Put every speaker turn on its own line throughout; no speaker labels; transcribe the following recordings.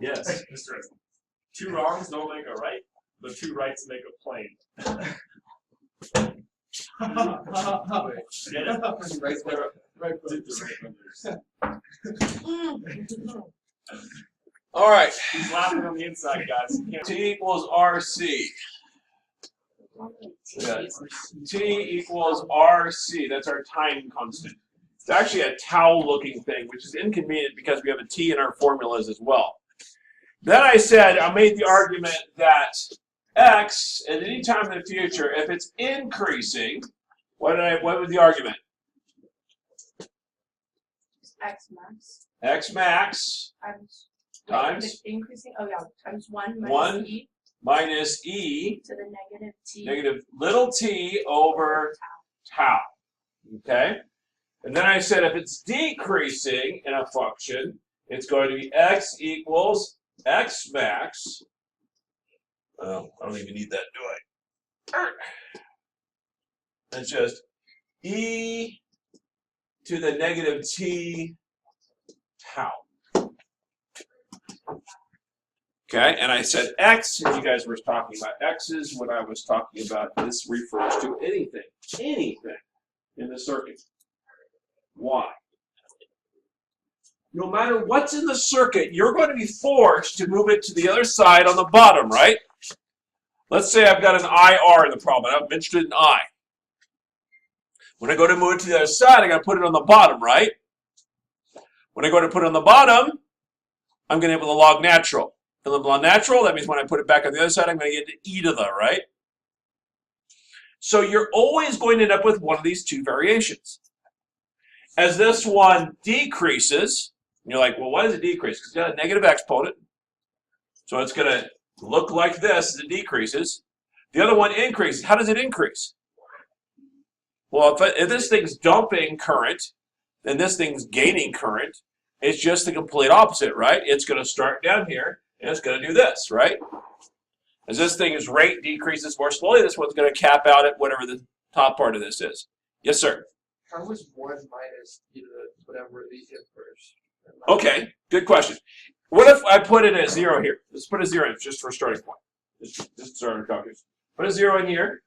Yes.
Mr. S. 2 wrongs don't make a right, but 2 rights make a plain. Get it?
Right there. Right All right.
He's laughing on the inside, guys. You can't-
T equals RC. Yeah. T equals RC. That's our time constant. It's actually a tau-looking thing, which is inconvenient because we have a T in our formulas as well. Then I made the argument that X at any time in the future, if it's increasing, what was the argument?
X max.
X max times
Increasing. Oh yeah, times 1 minus
1
e
minus e
to the negative t.
negative little t over tau. Okay? And then I said if it's decreasing in a function, it's going to be x equals x max. Oh, I don't even need that, do I? It's just e to the negative t tau. Okay, and I said x, and you guys were talking about x's when I was talking about this refers to anything in the circuit. Why? No matter what's in the circuit, you're going to be forced to move it to the other side on the bottom, right? Let's say I've got an IR in the problem. I'm interested in I. When I go to move it to the other side, I got to put it on the bottom, right? When I go to put it on the bottom, I'm going to be able to log natural. And the log natural, that means when I put it back on the other side, I'm going to get to e to the, right? So you're always going to end up with one of these two variations. As this one decreases, and you're like, well, why does it decrease? Because it's got a negative exponent. So it's going to look like this as it decreases. The other one increases. How does it increase? Well, if this thing's dumping current, and this thing's gaining current, it's just the complete opposite, right? It's going to start down here, and it's going to do this, right? As this thing's rate decreases more slowly, this one's going to cap out at whatever the top part of this is. Yes, sir?
How was 1 minus e to the whatever the inverse?
Okay, good question. What if I put in a 0 here? Let's put a 0 in just for a starting point. Just start our calculus. Put a 0 in here.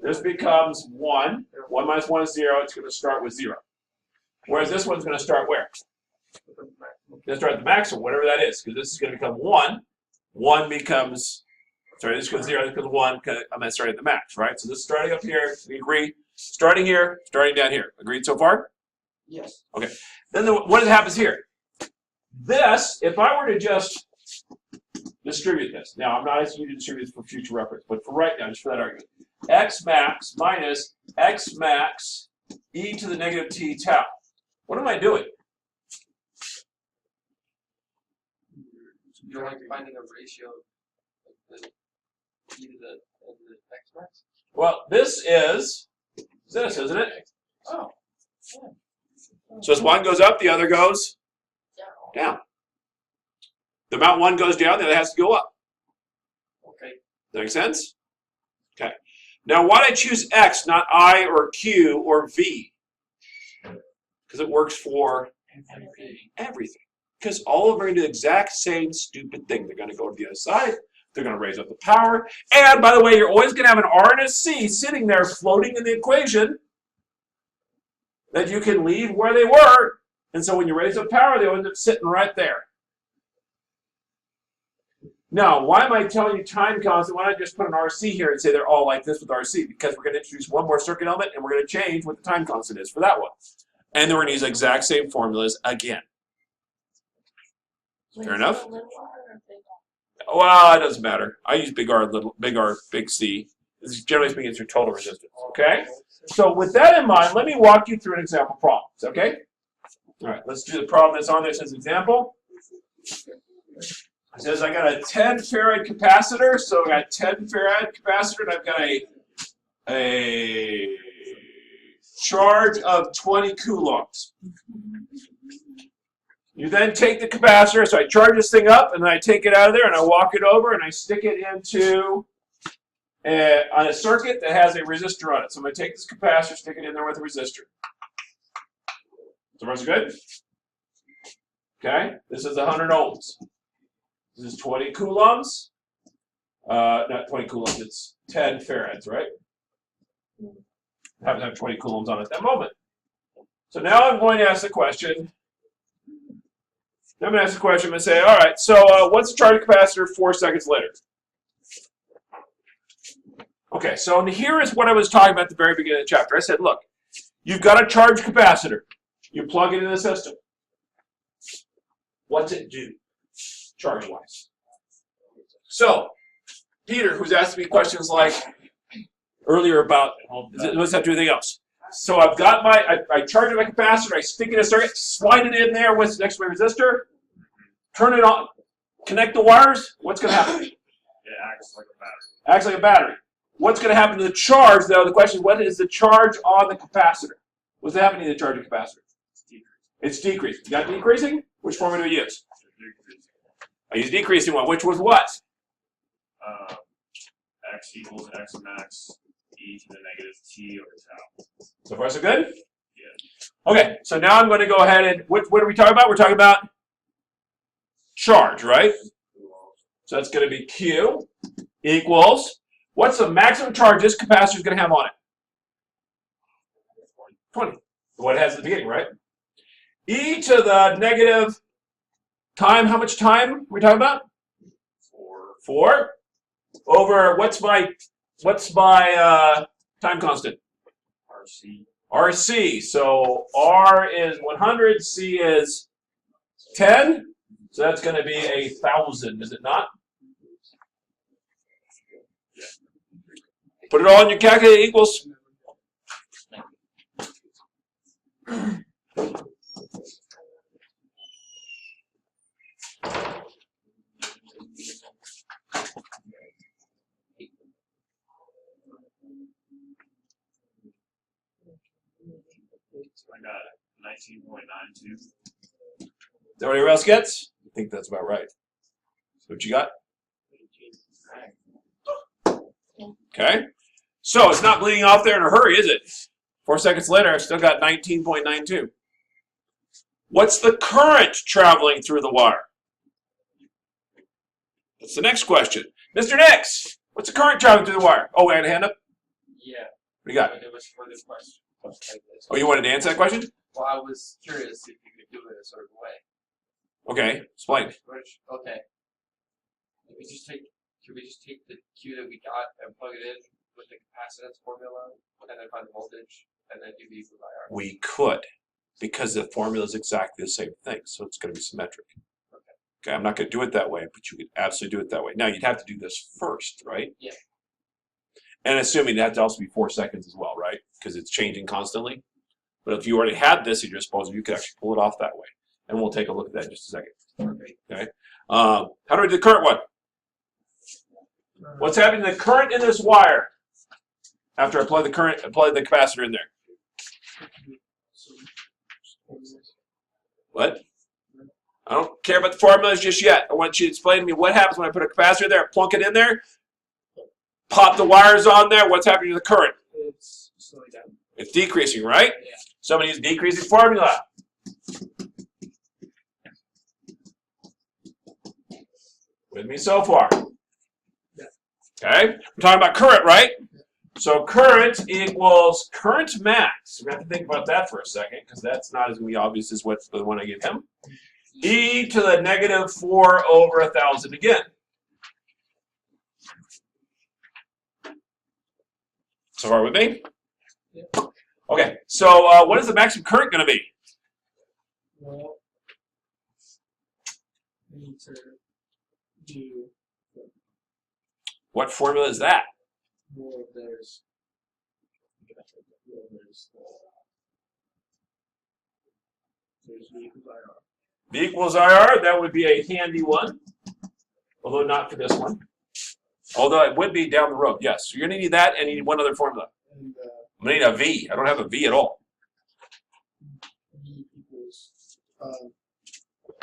This becomes 1. 1 minus 1 is 0. It's going to start with 0. Whereas this one's going to start where? It's going to start at the maximum, whatever that is, because this is going to become 1. 1 becomes, sorry, this becomes 0, this becomes 1, I'm going to start at the max, right? So this is starting up here, we agree. Starting here, starting down here. Agreed so far?
Yes.
Okay. Then what happens here? This, if I were to just distribute this, now I'm not asking you to distribute this for future reference, but for right now, just for that argument, x max minus x max e to the negative t tau. What am I doing?
You're like finding a ratio of the e to the x max?
Well, this is this, isn't it?
Oh.
So as one goes up, the other goes down. The amount one goes down, the other has to go up.
Okay.
Does that make sense? Okay. Now, why did I choose X, not I or Q or V? Because it works for everything. Because all of them are going to do the exact same stupid thing. They're going to go to the other side. They're going to raise up the power. And, by the way, you're always going to have an R and a C sitting there floating in the equation that you can leave where they were. And so when you raise up power, they end up sitting right there. Now, why am I telling you time constant? Why not just put an RC here and say they're all like this with RC? Because we're going to introduce one more circuit element, and we're going to change what the time constant is for that one. And then we're going to use the exact same formulas again. Fair enough? Well, it doesn't matter. I use big R, big C. This is generally speaking, it's your total resistance. Okay? So with that in mind, let me walk you through an example problem. Okay? All right, let's do the problem that's on this as an example. It says I got a 10 farad capacitor, so I got 10 farad capacitor, and I've got a charge of 20 coulombs. You then take the capacitor, so I charge this thing up, and then I take it out of there, and I walk it over, and I stick it into on a circuit that has a resistor on it. So I'm going to take this capacitor, stick it in there with a resistor. So far, so good? Okay, this is 100 ohms. This is 20 coulombs. Not 20 coulombs, it's 10 farads, right? Happen to have 20 coulombs on it at that moment. So now I'm going to ask the question. I'm going to ask the question and say, all right, so what's the charge capacitor 4 seconds later? Okay, so here is what I was talking about at the very beginning of the chapter. I said, look, you've got a charge capacitor. You plug it in the system. What's it do, charge-wise? So, Peter, who's asked me questions like earlier about, what's that do anything else? So I've got I charge my capacitor, I stick it in a circuit, slide it in there with next to my resistor, turn it on, connect the wires, what's going to happen?
It acts like a battery.
Acts like a battery. What's going to happen to the charge, though? The question is, what is the charge on the capacitor? What's happening to the charge of the capacitor? It's decreasing. You got decreasing? Which formula do we use? I use decreasing one, which was what?
X equals X max e to the negative t over tau.
So far, so good?
Yeah.
Okay, so now I'm going to go ahead and, what are we talking about? We're talking about charge, right? So that's going to be Q equals, what's the maximum charge this capacitor is going to have on it? 20. What it has at the beginning, right? E to the negative time, how much time are we talking about? 4 over what's my time constant?
RC.
RC. So R is 100, C is 10. So that's going to be 1,000, is it not? Put it all in your calculator, equals.
I got 19.92.
Is that what everyone else gets? I think that's about right. So what you got? Okay. So it's not bleeding off there in a hurry, is it? 4 seconds later, I've still got 19.92. What's the current traveling through the wire? That's the next question. Mr. Nix, what's the current traveling through the wire? Oh, I had a hand up?
Yeah.
What do you got?
It was for this question. Like this.
Oh, you wanted to answer that question?
Well, I was curious if you could do it a certain way.
Okay, explain.
Okay. Can we just take the Q that we got and plug it in with the capacitance formula and then find the voltage and then do the equal IR?
We could, because the formula is exactly the same thing, so it's going to be symmetric. Okay, I'm not going to do it that way, but you could absolutely do it that way. Now, you'd have to do this first, right?
Yeah.
And assuming that to also be 4 seconds as well, right? Because it's changing constantly. But if you already had this at your disposal, you could actually pull it off that way. And we'll take a look at that in just a second. Okay. How do we do the current one? What's happening to the current in this wire after I apply the capacitor in there? What? I don't care about the formulas just yet. I want you to explain to me what happens when I put a capacitor there, plunk it in there, pop the wires on there. What's happening to the current?
It's slowing down.
It's decreasing, right?
Yeah.
Somebody use decreasing formula. With me so far?
Yeah.
Okay, we're talking about current, right? So current equals current max. We're going to have to think about that for a second because that's not as going to be obvious as what's the one I give him. E to the negative 4 over 1,000 again. So far with me?
Yeah.
Okay, so what is the maximum current going to be?
Well, we need to do
What formula is that?
more of those. There's V equals IR.
V equals IR, that would be a handy one, although not for this one. Although it would be down the road, yes. So you're going to need that and you need one other formula.
And
I'm going to need a V. I don't have a V at all.
V equals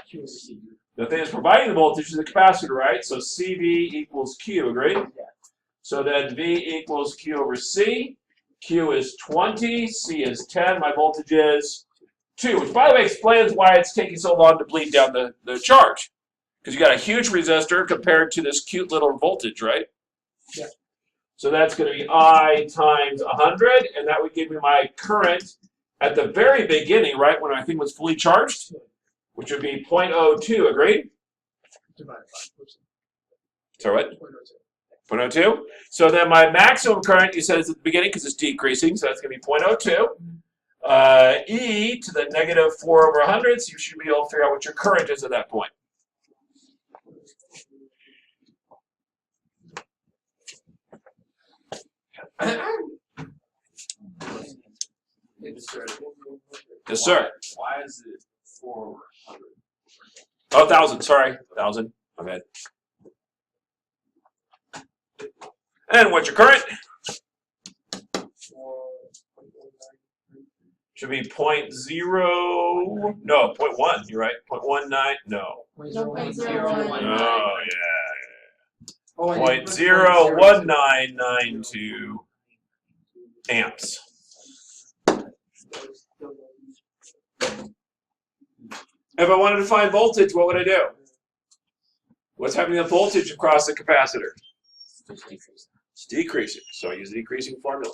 Q over C.
The thing is providing the voltage is the capacitor, right? So CV equals Q, agreed?
Yeah.
So then V equals Q over C. Q is 20, C is 10, my voltage is 2, which by the way explains why it's taking so long to bleed down the charge. Because you got a huge resistor compared to this cute little voltage, right?
Yeah.
So that's going to be I times 100, and that would give me my current at the very beginning, right, when I think was fully charged, which would be 0.02, agreed? So what? 0.02. So then my maximum current, you said, is at the beginning because it's decreasing, so that's going to be 0.02. E to the negative 4 over 100, so you should be able to figure out what your current is at that point. Yes, sir.
Why is it 400?
Oh, 1,000, sorry. 1,000, my bad. And what's your current? Should be 0.0, no, 0.1, you're right. 0.19, no.
0.01.
Oh, yeah. 0.01992 amps. If I wanted to find voltage, what would I do? What's happening to voltage across the capacitor? It's decreasing, so I use the decreasing formula.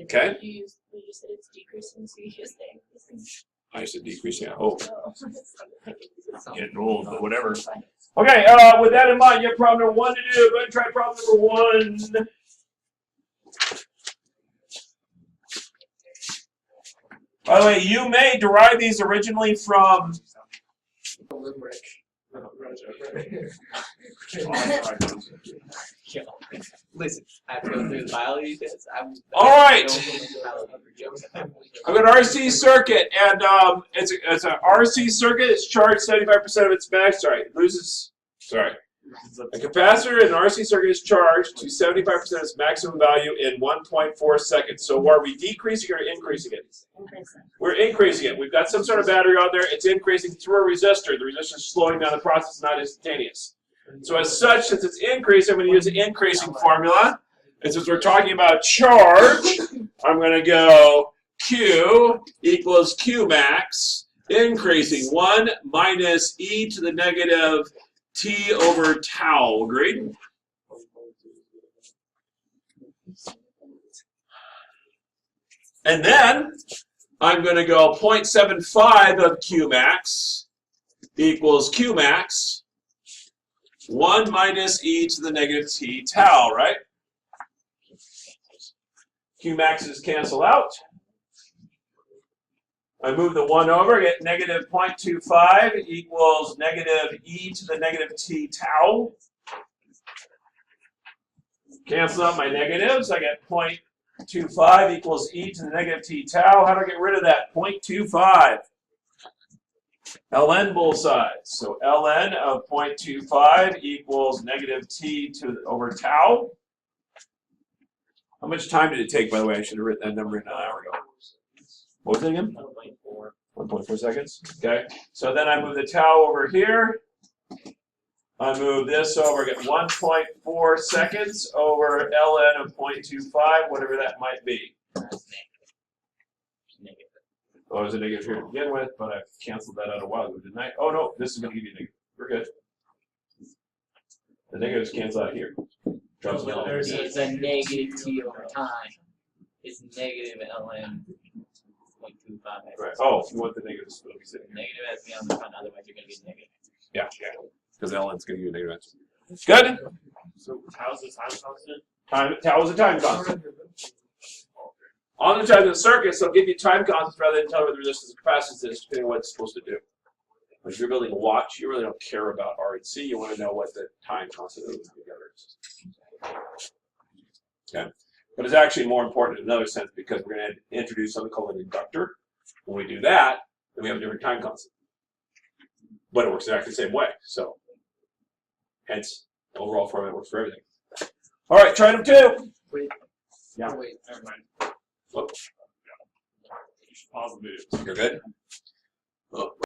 Okay.
You said it's decreasing, so you use the increasing.
I said decreasing, I hope.
Oh.
Getting old, but whatever. Okay, with that in mind, you have problem number 1 to do. Go ahead and try problem number 1. By the way, you may derive these originally from
Listen, I have to go through the biology test.
All right. I've got an RC circuit, and it's an RC circuit. It's charged 75% of its max. Sorry, it loses. Sorry. A capacitor in an RC circuit is charged to 75% of its maximum value in 1.4 seconds. So are we decreasing or increasing it? We're increasing it. We've got some sort of battery on there. It's increasing through a resistor. The resistor is slowing down the process, not instantaneous. So as such, since it's increasing, I'm going to use the increasing formula. And since we're talking about charge, I'm going to go Q equals Q max, increasing 1 minus e to the negative t over tau. Agreed? And then I'm going to go 0.75 of Q max equals Q max 1 minus e to the negative t tau, right? Q maxes cancel out. I move the 1 over, get negative 0.25 equals negative e to the negative t tau. Cancel out my negatives. I get 0.25 equals e to the negative t tau. How do I get rid of that? 0.25. ln both sides. So ln of 0.25 equals negative t over tau. How much time did it take, by the way? I should have written that number in an hour ago. What was it again? 1.4 seconds. Okay. So then I move the tau over here. I move this over, get 1.4 seconds over ln of 0.25, whatever that might be. Oh, it was a negative here to begin with, but I canceled that out a while ago, didn't I? Oh, no, this is going to give you a negative. We're good. The negatives cancel out here. Drops it all.
It's a negative t over time. It's negative ln 0.25.
Right. Oh, you want the negatives to be sitting here.
Negative has to be on the front, otherwise you're going to get negative.
Yeah, because ln's going to give you a negative answer. Good?
So how's the time constant?
Tau is a time constant. On the time of the circuit, so it'll give you time constants rather than tell you what the resistance and capacitance is, depending on what it's supposed to do. But if you're building a watch, you really don't care about R and C. You want to know what the time constant of the other is. Okay. But it's actually more important in another sense because we're going to introduce something called an inductor. When we do that, then we have a different time constant. But it works exactly the same way. So, hence, the overall format works for everything. All right, try number 2.
Wait.
Yeah.
Wait.
Never mind.
Look.
You should pause the video.
You're good? Oh.